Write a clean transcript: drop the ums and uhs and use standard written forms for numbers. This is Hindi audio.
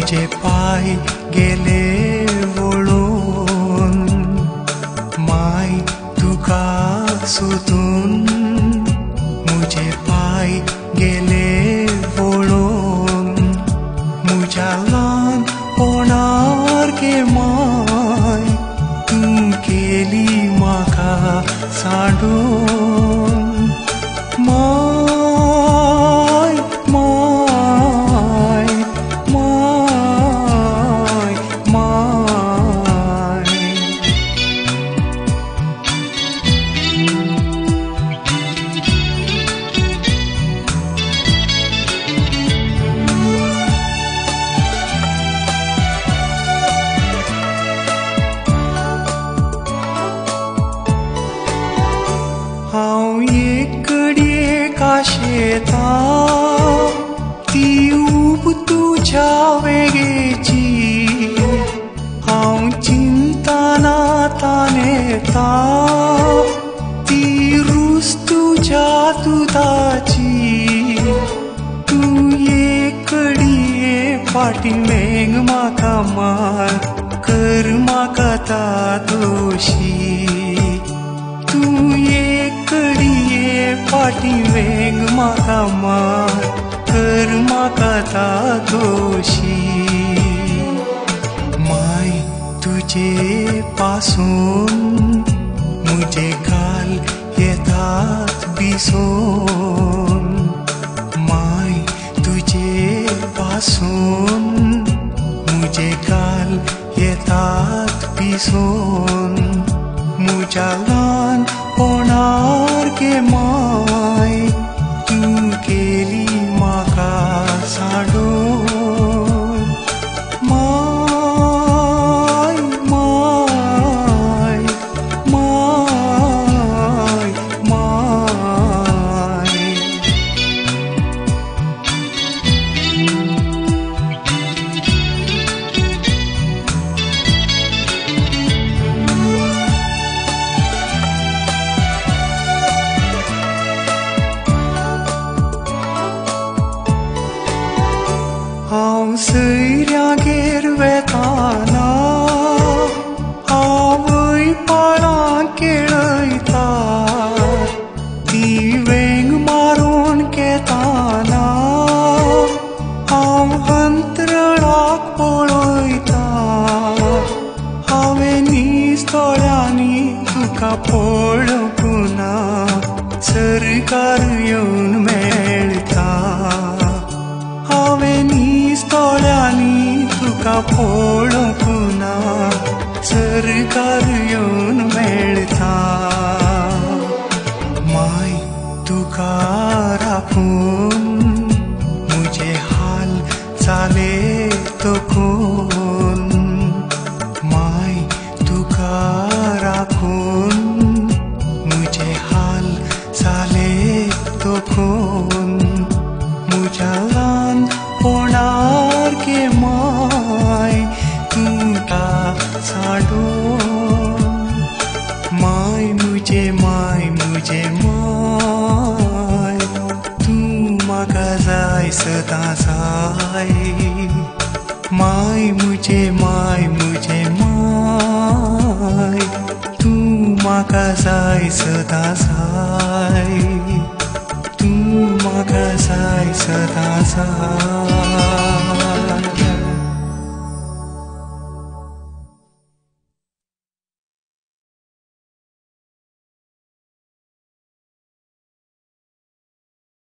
तुझे पाय गेले वळून माय तुका सोदून मुझे पाय गेले वळून मुझ्या ल्हानपणार गे माय तू केली म्हाका सांडून माय माय माय माय हांव एकडी काशेता ती ऊब तुझ्या वेगेची हांव चिंतना तानेता ती रूस तुझ्या दुदाची तू एकडी फाटीमेंग म्हाका मार कर म्हाका ता दोशी तू एकडी फाटीमेंग म्हाका मार कर म्हाका ता दोशी माय तुझे पासून मुझे गाल येतात बिसोन माय तुझे पासून मुझे गाल येतात बिसोन मुझ्या ल्हानपणार गे माय तू केली म्हाका सांडून माय माय माय माय हांव सैऱ्यागेर वेताना आवय पाळां केळयता ती वेंग मारून घेताना हांव अंतरळाक पळयता हांवें निजतोळ्यांनी तुका पळोवना सरकार येवन मेळटा हांवें निजतोळ्यांनी तुका पळोवना सरकार येवन मेळटा माय तुका राखून मुझे हाल जाले तकून माय तुका राखून मुझे हाल जाले तकून मुझ्या ल्हानपणार गे माय तुका सांडून माय मुझे माय तू म्हाका जाय सदां जाय माय मुझे माय तू म्हाका जाय सदां जाय तू म्हाका जाय सदां जाय